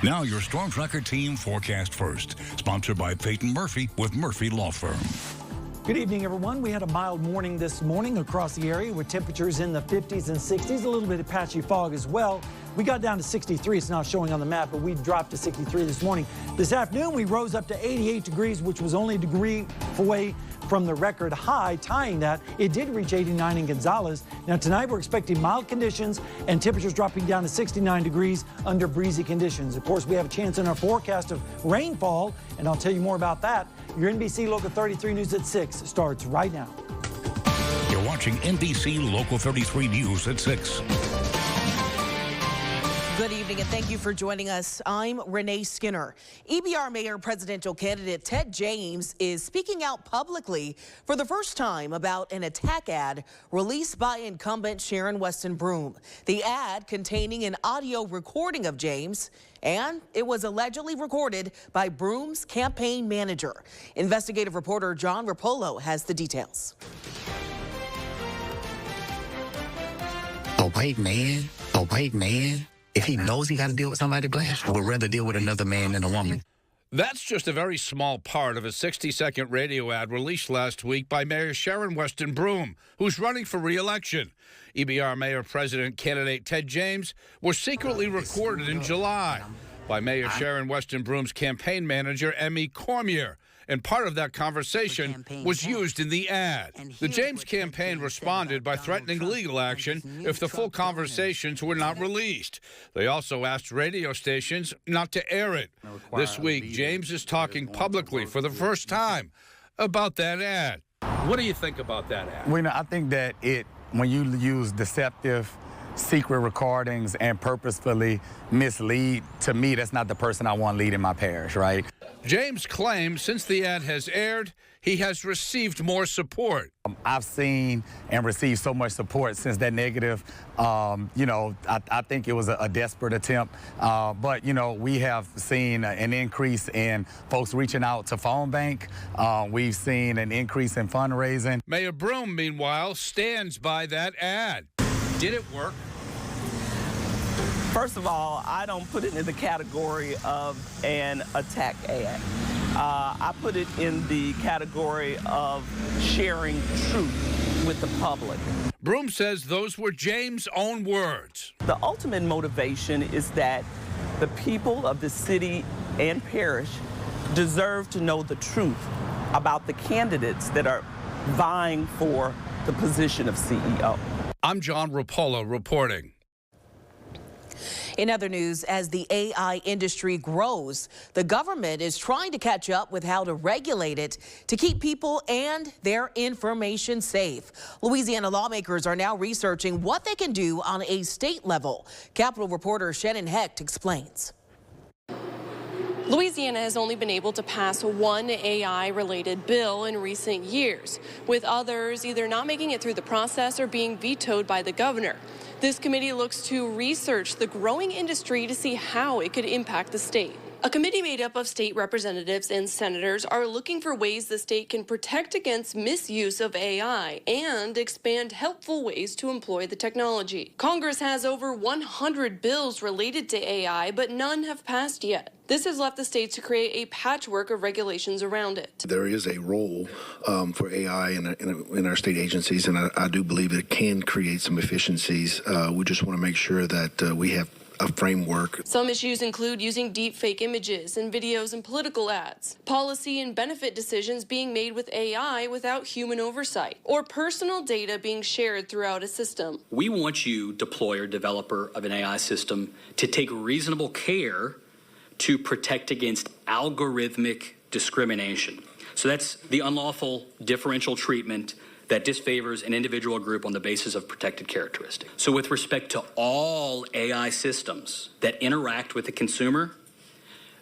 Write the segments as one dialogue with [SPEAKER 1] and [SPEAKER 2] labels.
[SPEAKER 1] Now your Storm Tracker team forecast first. Sponsored by Peyton Murphy with Murphy Law Firm.
[SPEAKER 2] Good evening, everyone. We had a mild morning this morning across the area with temperatures in the 50s and 60s, a little bit of patchy fog as well. We got down to 63. It's not showing on the map, but we dropped to 63 this morning. This afternoon, we rose up to 88 degrees, which was only a degree away from the record high, tying that. It did reach 89 in Gonzales. Now, tonight, we're expecting mild conditions and temperatures dropping down to 69 degrees under breezy conditions. Of course, we have a chance in our forecast of rainfall, and I'll tell you more about that. Your NBC Local 33 News at 6 starts right now.
[SPEAKER 1] You're watching NBC Local 33 News at 6.
[SPEAKER 3] Good evening and thank you for joining us. I'm Renae Skinner. EBR Mayor presidential candidate Ted James is speaking out publicly for the first time about an attack ad released by incumbent Sharon Weston Broome. The ad containing an audio recording of James, and it was allegedly recorded by Broome's campaign manager. Investigative reporter John Rapolo has the details.
[SPEAKER 4] A white man, if he knows he got to deal with somebody black, would rather deal with another man than a woman.
[SPEAKER 5] That's just a very small part of a 60-second radio ad released last week by Mayor Sharon Weston Broome, who's running for re-election. EBR Mayor President candidate Ted James was secretly recorded in July by Mayor Sharon Weston Broome's campaign manager, Emmy Cormier, and part of that conversation was used in the ad. The James campaign responded by threatening legal action if the full conversations were not released. They also asked radio stations not to air it. This week, James is talking publicly for the first time about that ad. What do you think about that ad?
[SPEAKER 6] Well, I think that when you use deceptive, secret recordings and purposefully mislead, to me, that's not the person I want leading my parish, right?
[SPEAKER 5] James claims since the ad has aired, he has received more support.
[SPEAKER 6] I've seen and received so much support since that negative. I think it was a desperate attempt. But we have seen an increase in folks reaching out to phone bank. We've seen an increase in fundraising.
[SPEAKER 5] Mayor Broome, meanwhile, stands by that ad. Did it work?
[SPEAKER 7] First of all, I don't put it in the category of an attack ad. I put it in the category of sharing truth with the public.
[SPEAKER 5] Broome says those were James' own words.
[SPEAKER 7] The ultimate motivation is that the people of the city and parish deserve to know the truth about the candidates that are vying for the position of CEO.
[SPEAKER 5] I'm John Rapolo reporting.
[SPEAKER 3] In other news, as the AI industry grows, the government is trying to catch up with how to regulate it to keep people and their information safe. Louisiana lawmakers are now researching what they can do on a state level. Capitol reporter Shannon Hecht explains.
[SPEAKER 8] Louisiana has only been able to pass one AI-related bill in recent years, with others either not making it through the process or being vetoed by the governor. This committee looks to research the growing industry to see how it could impact the state. A committee made up of state representatives and senators are looking for ways the state can protect against misuse of AI and expand helpful ways to employ the technology. Congress has over 100 bills related to AI, but none have passed yet. This has left the states to create a patchwork of regulations around it.
[SPEAKER 9] There is a role for AI in our state agencies, and I do believe it can create some efficiencies. We just want to make sure that we have a framework.
[SPEAKER 8] Some issues include using deep fake images and videos in political ads, policy and benefit decisions being made with AI without human oversight, or personal data being shared throughout a system.
[SPEAKER 10] We want you, deployer, or developer of an AI system, to take reasonable care to protect against algorithmic discrimination. So that's the unlawful differential treatment that disfavors an individual group on the basis of protected characteristics. So with respect to all AI systems that interact with the consumer,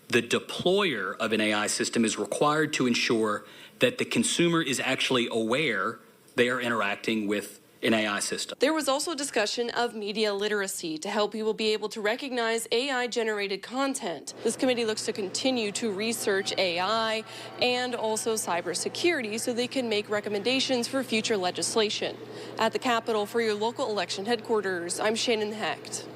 [SPEAKER 10] the deployer of an AI system is required to ensure that the consumer is actually aware they are interacting with an AI system.
[SPEAKER 8] There was also discussion of media literacy to help people be able to recognize AI-generated content. This committee looks to continue to research AI and also cybersecurity so they can make recommendations for future legislation. At the Capitol for your local election headquarters, I'm Shannon Hecht.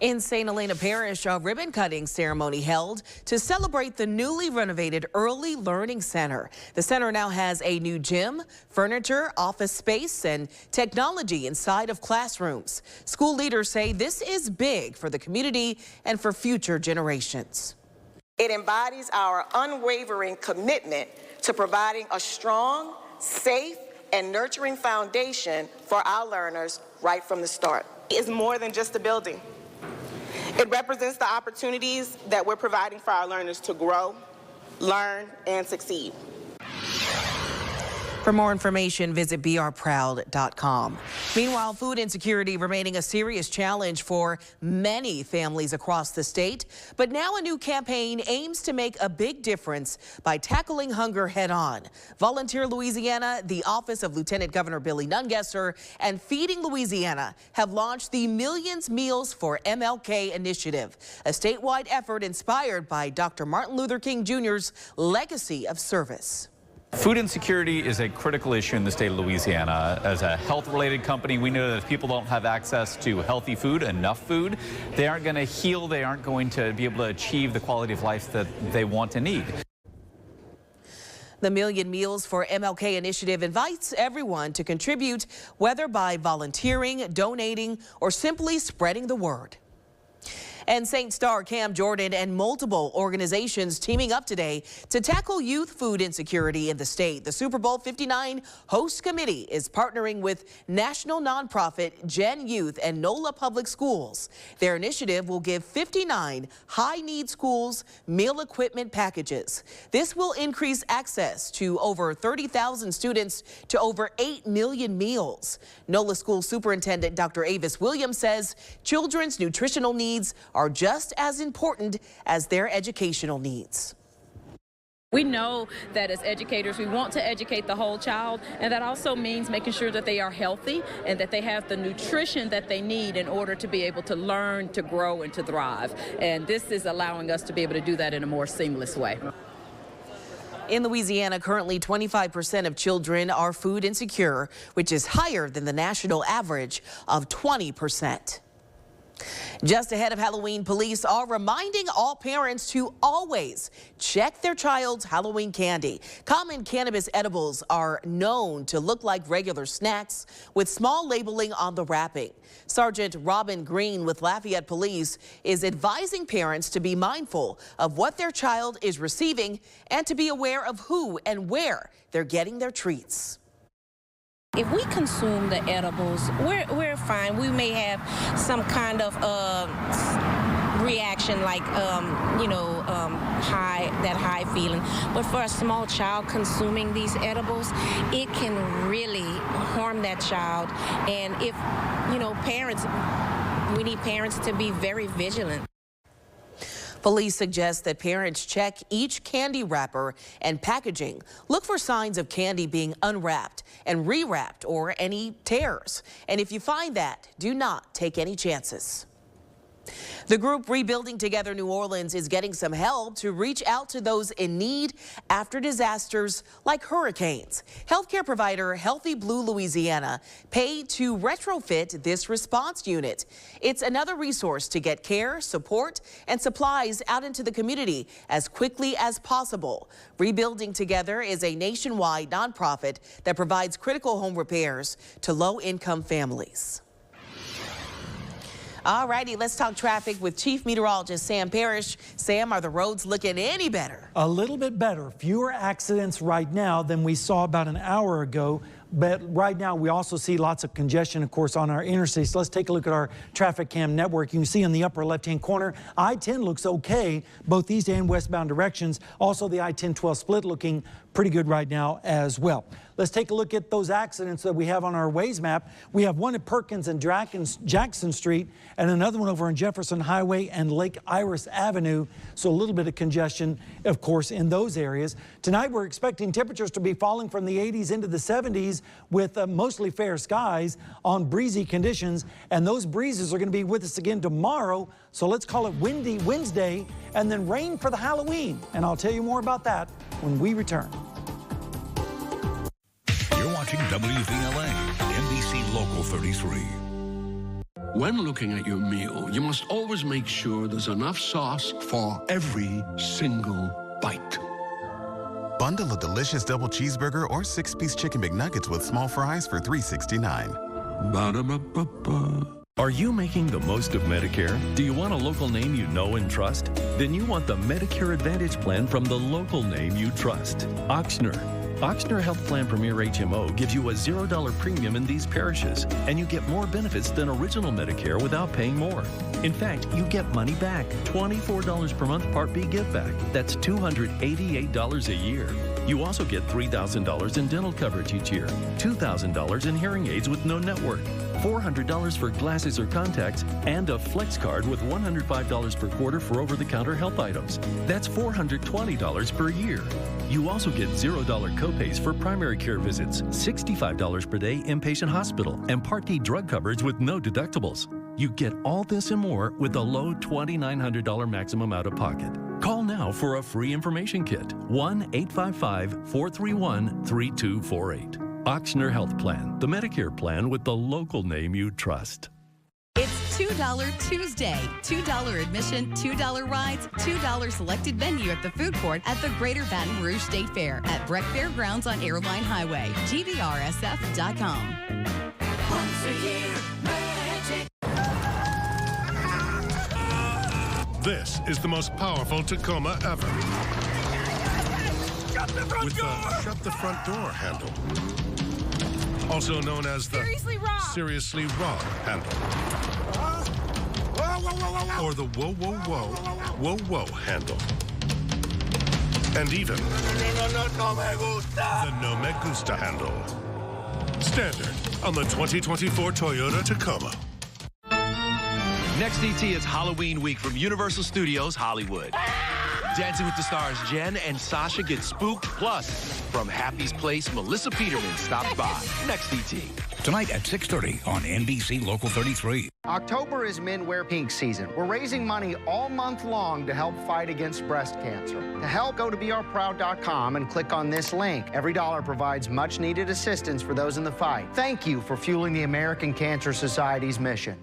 [SPEAKER 3] In St. Helena Parish, a ribbon-cutting ceremony held to celebrate the newly renovated Early Learning Center. The center now has a new gym, furniture, office space, and technology inside of classrooms. School leaders say this is big for the community and for future generations.
[SPEAKER 11] It embodies our unwavering commitment to providing a strong, safe, and nurturing foundation for our learners right from the start. It's more than just a building. It represents the opportunities that we're providing for our learners to grow, learn, and succeed.
[SPEAKER 3] For more information, visit brproud.com. Meanwhile, food insecurity remaining a serious challenge for many families across the state. But now a new campaign aims to make a big difference by tackling hunger head on. Volunteer Louisiana, the Office of Lieutenant Governor Billy Nungesser, and Feeding Louisiana have launched the Millions Meals for MLK initiative, a statewide effort inspired by Dr. Martin Luther King Jr.'s legacy of service.
[SPEAKER 12] Food insecurity is a critical issue in the state of Louisiana. As a health-related company, we know that if people don't have access to healthy food, enough food, they aren't going to heal, they aren't going to be able to achieve the quality of life that they want and need.
[SPEAKER 3] The Million Meals for MLK initiative invites everyone to contribute, whether by volunteering, donating, or simply spreading the word. And St. Star Cam Jordan and multiple organizations teaming up today to tackle youth food insecurity in the state. The Super Bowl 59 host committee is partnering with national nonprofit Gen Youth and NOLA Public Schools. Their initiative will give 59 high-need schools meal equipment packages. This will increase access to over 30,000 students to over 8 million meals. NOLA School Superintendent Dr. Avis Williams says children's nutritional needs are just as important as their educational needs.
[SPEAKER 13] We know that as educators, we want to educate the whole child, and that also means making sure that they are healthy and that they have the nutrition that they need in order to be able to learn, to grow, and to thrive. And this is allowing us to be able to do that in a more seamless way.
[SPEAKER 3] In Louisiana, currently 25% of children are food insecure, which is higher than the national average of 20%. Just ahead of Halloween, police are reminding all parents to always check their child's Halloween candy. Common cannabis edibles are known to look like regular snacks with small labeling on the wrapping. Sergeant Robin Green with Lafayette Police is advising parents to be mindful of what their child is receiving and to be aware of who and where they're getting their treats.
[SPEAKER 14] If we consume the edibles, we're fine. We may have some kind of reaction like, high feeling. But for a small child consuming these edibles, it can really harm that child. And if, parents, we need parents to be very vigilant.
[SPEAKER 3] Police suggest that parents check each candy wrapper and packaging. Look for signs of candy being unwrapped and rewrapped or any tears. And if you find that, do not take any chances. The group Rebuilding Together New Orleans is getting some help to reach out to those in need after disasters like hurricanes. Healthcare provider Healthy Blue Louisiana paid to retrofit this response unit. It's another resource to get care, support, and supplies out into the community as quickly as possible. Rebuilding Together is a nationwide nonprofit that provides critical home repairs to low-income families. All righty, let's talk traffic with Chief Meteorologist Sam Parish. Sam, are the roads looking any better?
[SPEAKER 2] A little bit better. Fewer accidents right now than we saw about an hour ago. But right now, we also see lots of congestion, of course, on our interstates. Let's take a look at our traffic cam network. You can see in the upper left-hand corner, I-10 looks okay, both east and westbound directions. Also, the I-10-12 split looking pretty good right now as well. Let's take a look at those accidents that we have on our Waze map. We have one at Perkins and Jackson Street and another one over on Jefferson Highway and Lake Iris Avenue. So a little bit of congestion, of course, in those areas. Tonight, we're expecting temperatures to be falling from the 80s into the 70s with mostly fair skies on breezy conditions. And those breezes are going to be with us again tomorrow. So let's call it Windy Wednesday and then rain for the Halloween. And I'll tell you more about that when we return.
[SPEAKER 1] You're watching WVLA NBC Local 33.
[SPEAKER 15] When looking at your meal, you must always make sure there's enough sauce for every single bite.
[SPEAKER 16] Bundle a delicious double cheeseburger or 6-piece chicken McNuggets with small fries for $3.69.
[SPEAKER 15] Ba-da-ba-ba-ba.
[SPEAKER 17] Are you making the most of Medicare? Do you want a local name you know and trust? Then you want the Medicare Advantage plan from the local name you trust, Ochsner. Ochsner Health Plan Premier HMO gives you a $0 premium in these parishes, and you get more benefits than original Medicare without paying more. In fact, you get money back, $24 per month Part B give back. That's $288 a year. You also get $3,000 in dental coverage each year, $2,000 in hearing aids with no network, $400 for glasses or contacts, and a flex card with $105 per quarter for over-the-counter health items. That's $420 per year. You also get $0 copays for primary care visits, $65 per day inpatient hospital, and Part D drug coverage with no deductibles. You get all this and more with a low $2,900 maximum out-of-pocket. Call now for a free information kit, 1-855-431-3248. Ochsner Health Plan, the Medicare plan with the local name you trust.
[SPEAKER 18] It's $2 Tuesday. $2 admission, $2 rides, $2 selected venue at the food court at the Greater Baton Rouge State Fair at Breck Fairgrounds on Airline Highway. GVRSF.com.
[SPEAKER 19] Once a year, magic.
[SPEAKER 20] This is the most powerful Tacoma ever.
[SPEAKER 19] Shut the front door!
[SPEAKER 20] Shut the front door handle. Also known as the Seriously Wrong handle. Or the Whoa, Whoa, Whoa, Whoa, Whoa handle. And even the No Me Gusta handle. Standard on the 2024 Toyota Tacoma.
[SPEAKER 21] Next ET is Halloween week from Universal Studios Hollywood. Dancing with the Stars, Jen and Sasha get spooked. Plus, from Happy's Place, Melissa Peterman stops by. Next ET.
[SPEAKER 1] Tonight at 6:30 on NBC Local 33.
[SPEAKER 22] October is Men Wear Pink season. We're raising money all month long to help fight against breast cancer. To help, go to BeOurProud.com and click on this link. Every dollar provides much-needed assistance for those in the fight. Thank you for fueling the American Cancer Society's mission.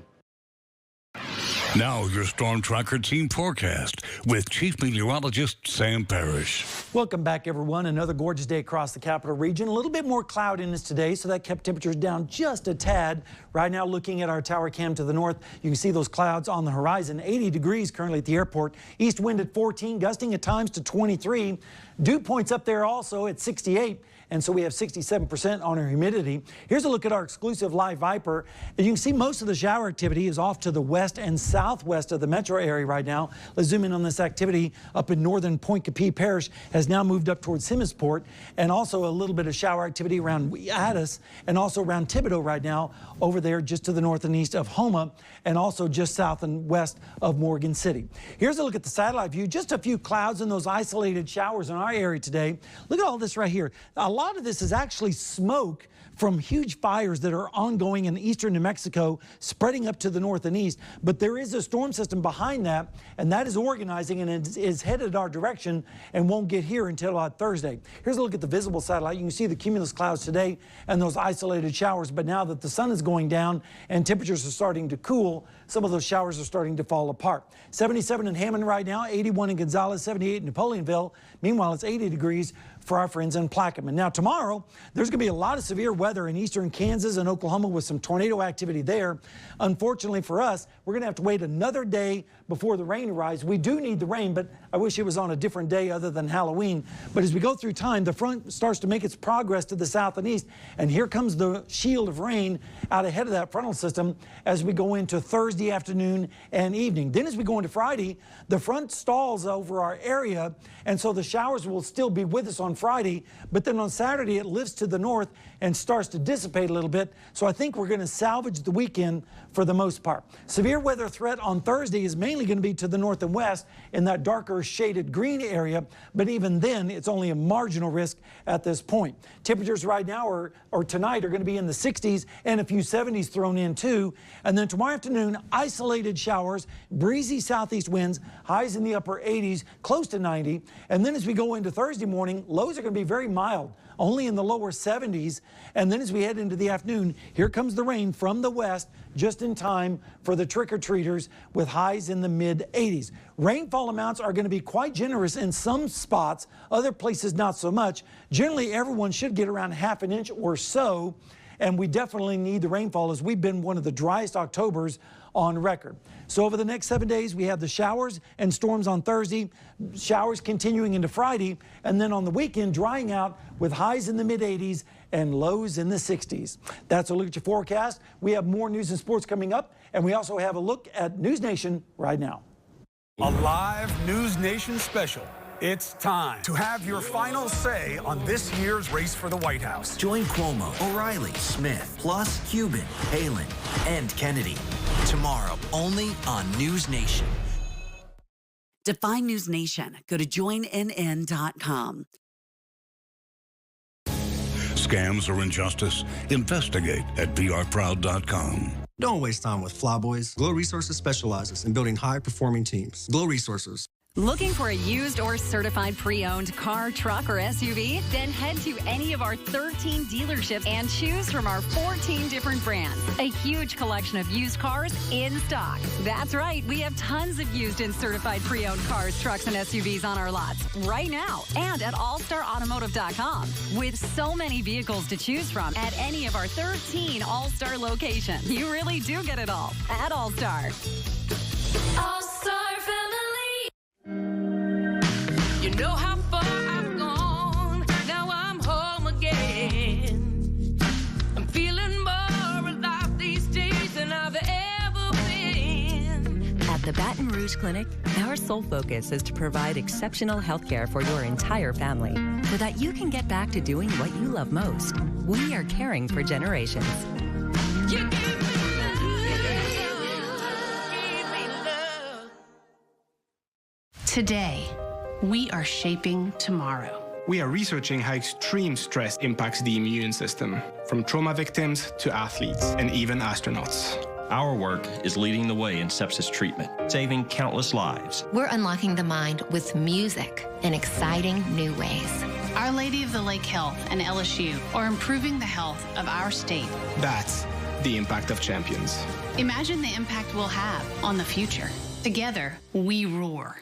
[SPEAKER 1] Now your Storm Tracker team forecast with Chief Meteorologist Sam Parish.
[SPEAKER 2] Welcome back, everyone. Another gorgeous day across the capital region. A little bit more cloudiness today, so that kept temperatures down just a tad. Right now, looking at our tower cam to the north, you can see those clouds on the horizon. 80 degrees currently at the airport. East wind at 14, gusting at times to 23. Dew points up there also at 68. And so we have 67% on our humidity. Here's a look at our exclusive live Viper. And you can see most of the shower activity is off to the west and southwest of the metro area right now. Let's zoom in on this activity up in northern Point Capee Parish has now moved up towards Simmonsport, and also a little bit of shower activity around Addis and also around Thibodaux right now over there just to the north and east of Houma, and also just south and west of Morgan City. Here's a look at the satellite view. Just a few clouds and those isolated showers in our area today. Look at all this right here. A lot of this is actually smoke from huge fires that are ongoing in eastern New Mexico, spreading up to the north and east. But there is a storm system behind that, and that is organizing and is headed our direction and won't get here until about Thursday. Here's a look at the visible satellite. You can see the cumulus clouds today and those isolated showers, but now that the sun is going down and temperatures are starting to cool, some of those showers are starting to fall apart. 77 in Hammond right now, 81 in Gonzales, 78 in Napoleonville. Meanwhile, it's 80 degrees for our friends in Plaquemine. Now, tomorrow, there's going to be a lot of severe weather in eastern Kansas and Oklahoma with some tornado activity there. Unfortunately for us, we're going to have to wait another day before the rain arrives. We do need the rain, but I wish it was on a different day other than Halloween. But as we go through time, the front starts to make its progress to the south and east, and here comes the shield of rain out ahead of that frontal system as we go into Thursday afternoon and evening. Then as we go into Friday, the front stalls over our area, and so the showers will still be with us on Friday, but then on Saturday it lifts to the north and starts to dissipate a little bit. So I think we're going to salvage the weekend for the most part. Severe weather threat on Thursday is mainly going to be to the north and west in that darker shaded green area, but even then it's only a marginal risk at this point. Temperatures right now or tonight are going to be in the 60s and a few 70s thrown in too. And then tomorrow afternoon, isolated showers, breezy southeast winds, highs in the upper 80s, close to 90. And then as we go into Thursday morning, low lows are going to be very mild, only in the lower 70s. And then as we head into the afternoon, here comes the rain from the west, just in time for the trick-or-treaters, with highs in the mid-80s. Rainfall amounts are going to be quite generous in some spots, other places not so much. Generally, everyone should get around ½ an inch or so, and we definitely need the rainfall, as we've been one of the driest Octobers on record. So over the next 7 days, we have the showers and storms on Thursday, showers continuing into Friday, and then on the weekend, drying out with highs in the mid-80s and lows in the 60s. That's a look at your forecast. We have more news and sports coming up, and we also have a look at News Nation right now.
[SPEAKER 4] A live News Nation special. It's time to have your final say on this year's race for the White House.
[SPEAKER 6] Join Cuomo, O'Reilly, Smith, plus Cuban, Palin, and Kennedy. Tomorrow, only on News Nation.
[SPEAKER 23] To find News Nation, go to joinnn.com.
[SPEAKER 1] Scams or injustice? Investigate at brproud.com.
[SPEAKER 24] Don't waste time with flyboys. Glow Resources specializes in building high-performing teams. Glow Resources.
[SPEAKER 18] Looking for a used or certified pre-owned car, truck, or SUV? Then head to any of our 13 dealerships and choose from our 14 different brands. A huge collection of used cars in stock. That's right, we have tons of used and certified pre-owned cars, trucks, and SUVs on our lots right now and at allstarautomotive.com. With so many vehicles to choose from at any of our 13 All-Star locations, you really do get it all at All-Star.
[SPEAKER 19] All-Star Family. You know how far I've gone, now I'm home again. I'm feeling more alive these days than I've ever been.
[SPEAKER 25] At the Baton Rouge Clinic, our sole focus is to provide exceptional health care for your entire family so that you can get back to doing what you love most. We are caring for generations.
[SPEAKER 19] You give me
[SPEAKER 26] Today, we are shaping tomorrow.
[SPEAKER 27] We are researching how extreme stress impacts the immune system, from trauma victims to athletes and even astronauts.
[SPEAKER 28] Our work is leading the way in sepsis treatment, saving countless lives.
[SPEAKER 29] We're unlocking the mind with music in exciting new ways.
[SPEAKER 26] Our Lady of the Lake Health and LSU are improving the health of our state.
[SPEAKER 27] That's the impact of champions.
[SPEAKER 26] Imagine the impact we'll have on the future. Together, we roar.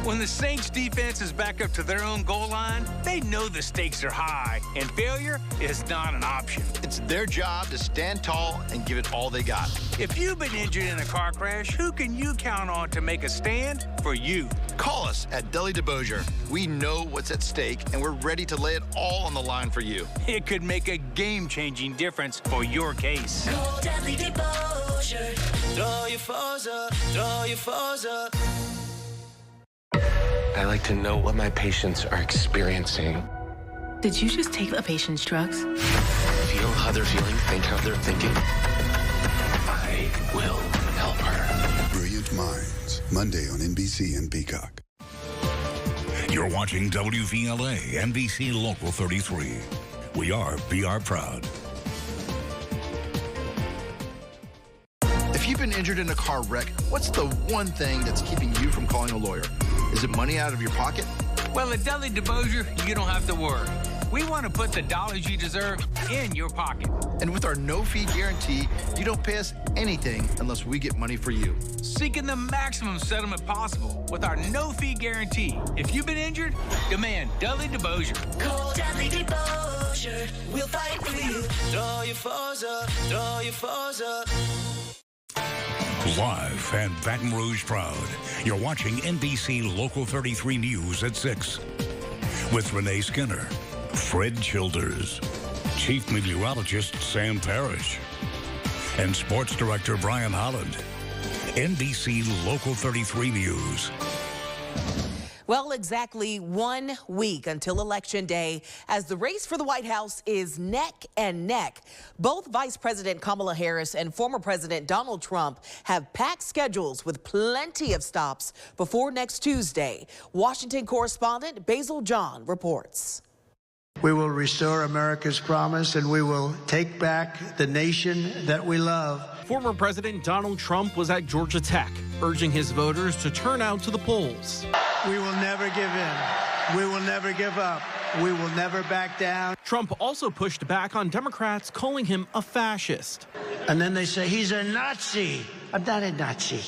[SPEAKER 30] When the Saints defense is back up to their own goal line, they know the stakes are high, and failure is not an option.
[SPEAKER 31] It's their job to stand tall and give it all they got.
[SPEAKER 30] If you've been injured in a car crash, who can you count on to make a stand for you?
[SPEAKER 31] Call us at Dudley DeBosier. We know what's at stake, and we're ready to lay it all on the line for you.
[SPEAKER 30] It could make a game-changing difference for your case.
[SPEAKER 19] Call Dudley DeBosier. Throw your foes up, throw your foes up.
[SPEAKER 32] I like to know what my patients are experiencing.
[SPEAKER 26] Did you just take a patient's drugs?
[SPEAKER 32] Feel how they're feeling, think how they're thinking. I will help her.
[SPEAKER 33] Brilliant Minds, Monday on NBC and Peacock.
[SPEAKER 1] You're watching WVLA NBC Local 33. We are BR Proud.
[SPEAKER 31] If you've been injured in a car wreck, what's the one thing that's keeping you from calling a lawyer? Is it money out of your pocket?
[SPEAKER 30] Well, at Dudley DeBosier, you don't have to worry. We want to put the dollars you deserve in your pocket.
[SPEAKER 31] And with our no-fee guarantee, you don't pay us anything unless we get money for you.
[SPEAKER 30] Seeking the maximum settlement possible with our no-fee guarantee. If you've been injured, demand Dudley DeBosier.
[SPEAKER 19] Call Dudley DeBosier. We'll fight for you. Throw your foes up, throw your foes up.
[SPEAKER 1] Live and Baton Rouge Proud. You're watching NBC Local 33 News at 6. With Renae Skinner, Fred Childers, Chief Meteorologist Sam Parish, and Sports Director Brian Holland. NBC Local 33 News.
[SPEAKER 3] Well, exactly 1 week until Election Day, as the race for the White House is neck and neck. Both Vice President Kamala Harris and former President Donald Trump have packed schedules with plenty of stops before next Tuesday. Washington correspondent Basil John reports.
[SPEAKER 34] We will restore America's promise, and we will take back the nation that we love.
[SPEAKER 35] Former President Donald Trump was at Georgia Tech, urging his voters to turn out to the polls.
[SPEAKER 34] We will never give in. We will never give up. We will never back down.
[SPEAKER 35] Trump also pushed back on Democrats, calling him a fascist.
[SPEAKER 34] And then they say he's a Nazi. I'm not a Nazi.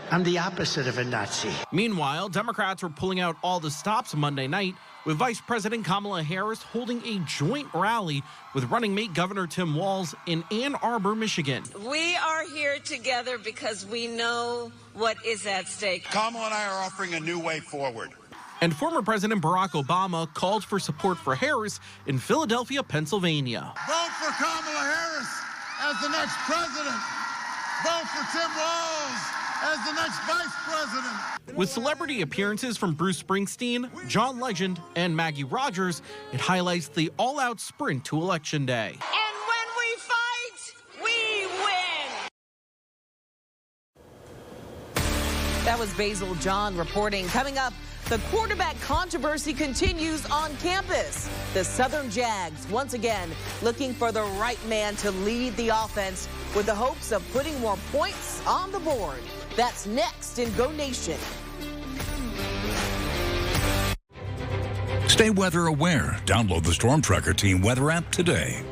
[SPEAKER 34] I'm the opposite of a Nazi.
[SPEAKER 35] Meanwhile, Democrats were pulling out all the stops Monday night, with Vice President Kamala Harris holding a joint rally with running mate Governor Tim Walz in Ann Arbor, Michigan.
[SPEAKER 5] We are here together because we know what is at stake.
[SPEAKER 33] Kamala and I are offering a new way forward.
[SPEAKER 35] And former President Barack Obama called for support for Harris in Philadelphia, Pennsylvania.
[SPEAKER 33] Vote for Kamala Harris as the next president. Vote for Tim Walz as the next vice president.
[SPEAKER 35] With celebrity appearances from Bruce Springsteen, John Legend, and Maggie Rogers, it highlights the all-out sprint to Election Day.
[SPEAKER 5] And when we fight, we win.
[SPEAKER 3] That was Basil John reporting. Coming up, the quarterback controversy continues on campus. The Southern Jags, once again, looking for the right man to lead the offense with the hopes of putting more points on the board. That's next in Go Nation.
[SPEAKER 1] Stay weather aware. Download the Storm Tracker Team weather app today.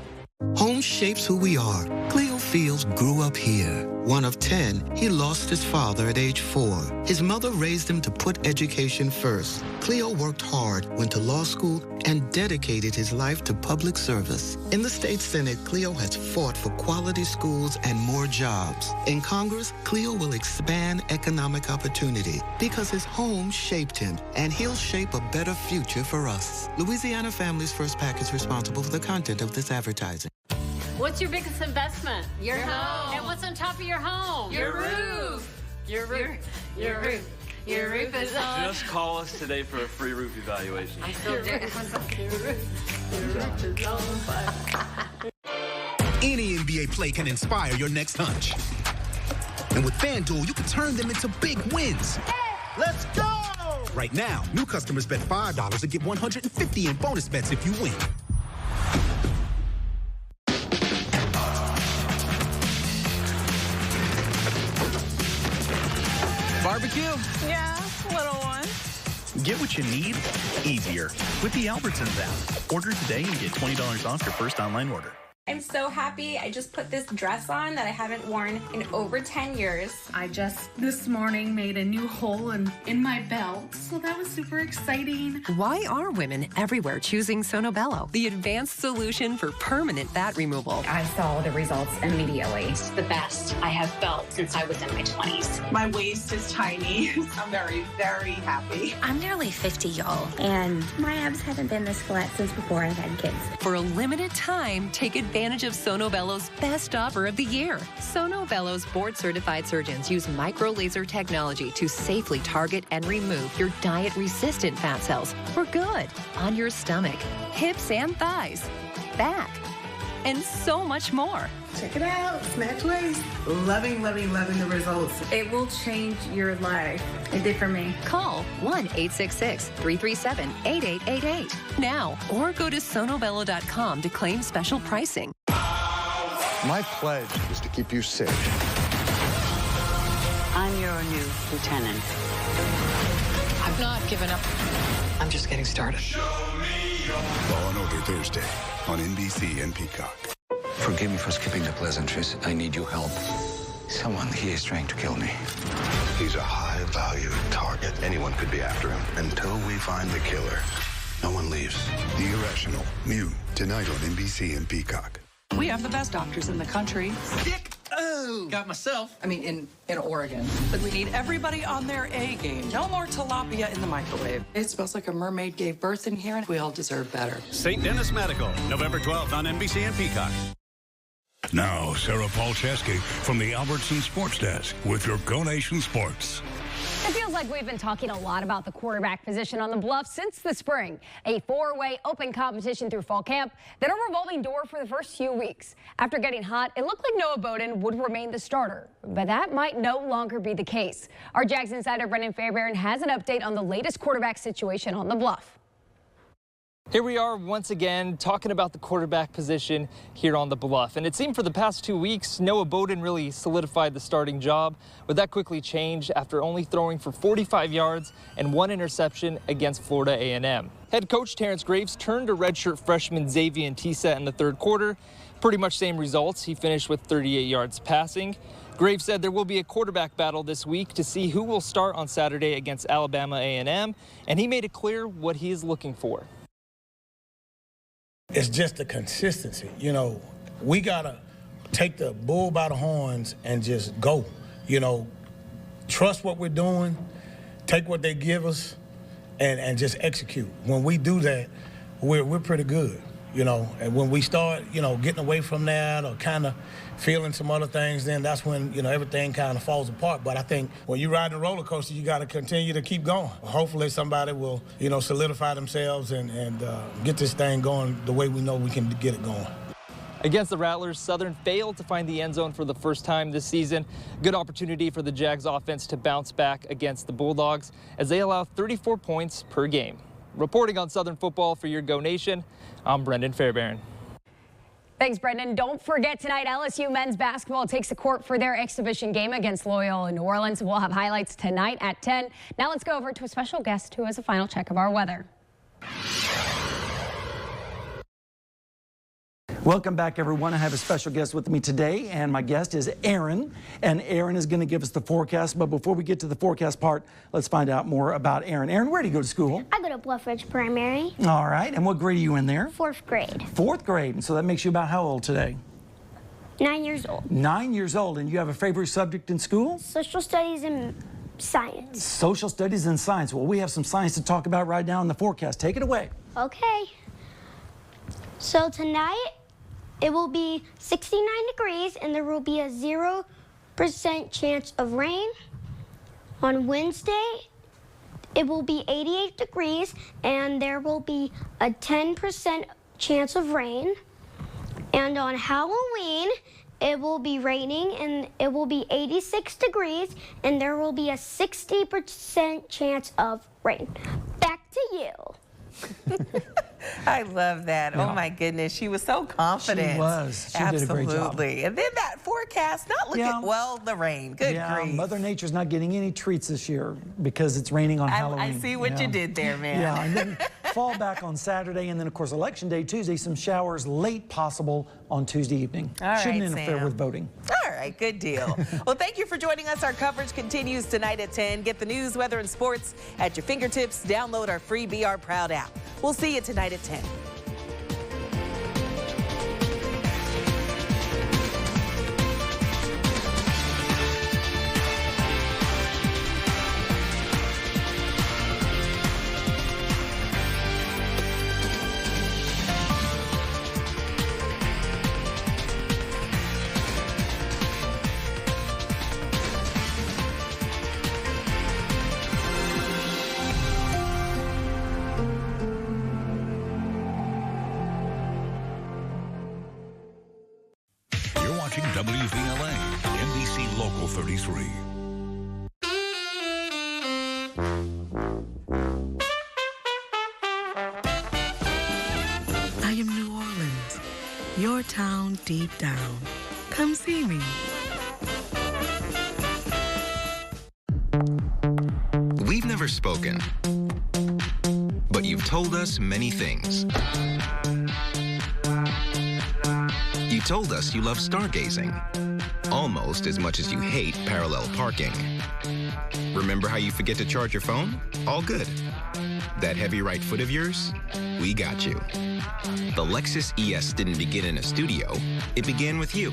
[SPEAKER 7] Home shapes who we are. Cleo Fields grew up here. One of 10, he lost his father at age 4. His mother raised him to put education first. Cleo worked hard, went to law school, and dedicated his life to public service. In the state Senate, Cleo has fought for quality schools and more jobs. In Congress, Cleo will expand economic opportunity because his home shaped him, and he'll shape a better future for us. Louisiana Families First PAC is responsible for the content of this advertising.
[SPEAKER 8] What's your biggest investment? Your home. And what's on top of your home? Your roof. Your roof. Your roof. Your roof is on.
[SPEAKER 9] Just call us today for a free roof evaluation.
[SPEAKER 8] I still do. Your roof is on fire.
[SPEAKER 10] Any NBA play can inspire your next hunch. And with FanDuel, you can turn them into big wins.
[SPEAKER 34] Hey, let's go!
[SPEAKER 10] Right now, new customers bet $5 and get $150 in bonus bets if you win.
[SPEAKER 11] Barbecue?
[SPEAKER 12] Yeah, little one.
[SPEAKER 11] Get what you need easier with the Albertsons app. Order today and get $20 off your first online order.
[SPEAKER 13] I'm so happy. I just put this dress on that I haven't worn in over 10 years.
[SPEAKER 26] I just this morning made a new hole in my belt, so that was super exciting.
[SPEAKER 25] Why are women everywhere choosing Sonobello, the advanced solution for permanent fat removal?
[SPEAKER 14] I saw the results immediately.
[SPEAKER 12] It's the best I have felt since I was in my 20s.
[SPEAKER 15] My waist is tiny. I'm very, very happy.
[SPEAKER 12] I'm nearly 50, y'all.
[SPEAKER 14] And my abs haven't been this flat since before I've had kids.
[SPEAKER 25] For a limited time, take advantage of Sonobello's best offer of the year. Sonobello's board-certified surgeons use micro-laser technology to safely target and remove your diet-resistant fat cells for good on your stomach, hips and thighs, back, and so much more.
[SPEAKER 15] Check it out. Snatch waist. Loving, loving, loving the results.
[SPEAKER 26] It will change your life. It did for me.
[SPEAKER 25] Call 1-866-337-8888 now or go to sonobello.com to claim special pricing.
[SPEAKER 33] My pledge is to keep you safe.
[SPEAKER 12] I'm your new lieutenant. I've not given up. I'm just getting started.
[SPEAKER 33] Law and Order Thursday on NBC and Peacock.
[SPEAKER 32] Forgive me for skipping the pleasantries. I need your help. Someone here is trying to kill me.
[SPEAKER 33] He's a high-value target. Anyone could be after him. Until we find the killer, no one leaves. The Irrational. New tonight on NBC and Peacock.
[SPEAKER 12] We have the best doctors in the country.
[SPEAKER 11] Stick. Oh, got myself.
[SPEAKER 12] I mean, in Oregon. But we need everybody on their A game. No more tilapia in the microwave. It smells like a mermaid gave birth in here, and we all deserve better.
[SPEAKER 4] St. Dennis Medical, November 12th on NBC and Peacock.
[SPEAKER 1] Now, Sara Palczewski from the Albertson Sports Desk with your Go Nation Sports.
[SPEAKER 16] It feels like we've been talking a lot about the quarterback position on the Bluff since the spring. A four-way open competition through fall camp, then a revolving door for the first few weeks. After getting hot, it looked like Noah Bowden would remain the starter, but that might no longer be the case. Our Jags insider Brendan Fairbairn has an update on the latest quarterback situation on the Bluff.
[SPEAKER 2] Here we are once again talking about the quarterback position here on the Bluff. And it seemed for the past 2 weeks, Noah Bowden really solidified the starting job. But that quickly changed after only throwing for 45 yards and 1 interception against Florida A&M. Head coach Terrence Graves turned to redshirt freshman Xavier Tisa in the third quarter. Pretty much same results. He finished with 38 yards passing. Graves said there will be a quarterback battle this week to see who will start on Saturday against Alabama A&M. And he made it clear what he is looking for.
[SPEAKER 6] It's just the consistency. You know, we got to take the bull by the horns and just go. You know, trust what we're doing, take what they give us, and just execute. When we do that, we're pretty good, you know. And when we start, you know, getting away from that or kind of feeling some other things, then that's when, you know, everything kind of falls apart. But I think when you ride the roller coaster, you got to continue to keep going. Hopefully somebody will, you know, solidify themselves and get this thing going the way we know we can get it going.
[SPEAKER 2] Against the Rattlers, Southern failed to find the end zone for the first time this season. Good opportunity for the Jags offense to bounce back against the Bulldogs as they allow 34 points per game. Reporting on Southern football for your Go Nation, I'm Brendan Fairbairn.
[SPEAKER 16] Thanks, Brendan. Don't forget tonight, LSU men's basketball takes the court for their exhibition game against Loyola New Orleans. We'll have highlights tonight at 10. Now let's go over to a special guest who has a final check of our weather.
[SPEAKER 17] Welcome back, everyone. I have a special guest with me today, and my guest is Aaron. And Aaron is going to give us the forecast. But before we get to the forecast part, let's find out more about Aaron. Aaron, where do you go to school?
[SPEAKER 18] I go to Bluff Ridge Primary.
[SPEAKER 17] All right. And what grade are you in there?
[SPEAKER 18] 4th grade.
[SPEAKER 17] 4th grade. And so that makes you about how old today?
[SPEAKER 18] 9 years old.
[SPEAKER 17] 9 years old. And you have a favorite subject in school?
[SPEAKER 18] Social studies and science.
[SPEAKER 17] Social studies and science. Well, we have some science to talk about right now in the forecast. Take it away.
[SPEAKER 18] Okay. So tonight, it will be 69 degrees and there will be a 0% chance of rain. On Wednesday, it will be 88 degrees and there will be a 10% chance of rain. And on Halloween, it will be raining and it will be 86 degrees and there will be a 60% chance of rain. Back to you.
[SPEAKER 19] I love that. Yeah. Oh, my goodness. She was so confident.
[SPEAKER 17] She was. She
[SPEAKER 19] Absolutely.
[SPEAKER 17] did a great job.
[SPEAKER 19] And then that forecast, not looking, well, the rain. Good grief.
[SPEAKER 17] Mother Nature's not getting any treats this year because it's raining on Halloween.
[SPEAKER 19] I see what you did there, man.
[SPEAKER 17] Yeah, and then fall back on Saturday, and then, of course, Election Day, Tuesday, some showers late possible on Tuesday evening.
[SPEAKER 19] All right,
[SPEAKER 17] Shouldn't interfere
[SPEAKER 19] Sam.
[SPEAKER 17] with voting.
[SPEAKER 19] All right, good deal. Well, thank you for joining us. Our coverage continues tonight at 10. Get the news, weather, and sports at your fingertips. Download our free BR Proud app. We'll see you tonight at 10.
[SPEAKER 1] WVLA NBC Local 33.
[SPEAKER 20] I am New Orleans, your town deep down. Come see me.
[SPEAKER 21] We've never spoken, but you've told us many things. You told us you love stargazing, almost as much as you hate parallel parking. Remember how you forget to charge your phone? All good. That heavy right foot of yours? We got you. The Lexus ES didn't begin in a studio. It began with you.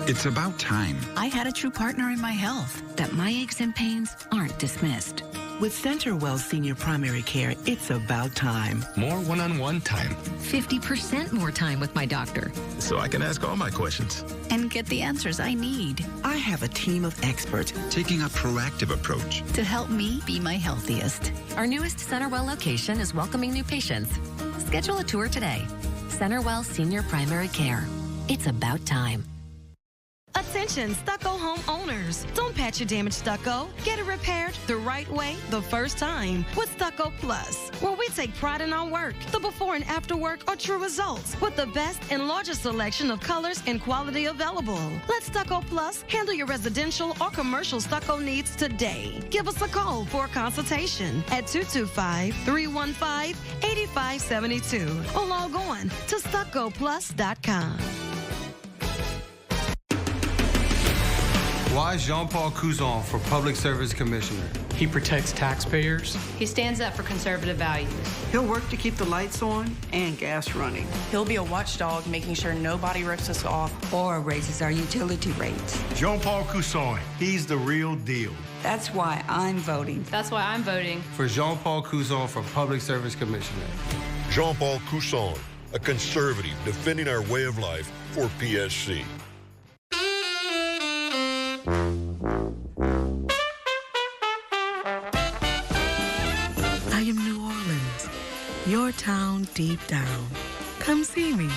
[SPEAKER 22] It's about time.
[SPEAKER 23] I had a true partner in my health, that my aches and pains aren't dismissed.
[SPEAKER 20] With CenterWell Senior Primary Care, it's about time.
[SPEAKER 21] More one-on-one time.
[SPEAKER 23] 50% more time with my doctor.
[SPEAKER 21] So I can ask all my questions.
[SPEAKER 23] And get the answers I need.
[SPEAKER 20] I have a team of experts
[SPEAKER 21] taking a proactive approach
[SPEAKER 23] to help me be my healthiest.
[SPEAKER 25] Our newest CenterWell location is welcoming new patients. Schedule a tour today. CenterWell Senior Primary Care. It's about time.
[SPEAKER 20] Attention stucco home owners. Don't patch your damaged stucco. Get it repaired the right way the first time with Stucco Plus, where we take pride in our work. The before and after work are true results with the best and largest selection of colors and quality available. Let Stucco Plus handle your residential or commercial stucco needs today. Give us a call for a consultation at 225-315-8572 or log on to stuccoplus.com.
[SPEAKER 3] Why is Jean-Paul Cousin for Public Service Commissioner?
[SPEAKER 5] He protects taxpayers.
[SPEAKER 7] He stands up for conservative values.
[SPEAKER 15] He'll work to keep the lights on and gas running.
[SPEAKER 12] He'll be a watchdog, making sure nobody rips us off
[SPEAKER 8] or raises our utility rates.
[SPEAKER 9] Jean-Paul Cousin, he's the real deal.
[SPEAKER 8] That's why I'm voting.
[SPEAKER 7] That's why I'm voting
[SPEAKER 3] for Jean-Paul Cousin for Public Service Commissioner.
[SPEAKER 10] Jean-Paul Cousin, a conservative defending our way of life for PSC.
[SPEAKER 20] I am New Orleans, your town deep down. Come see me.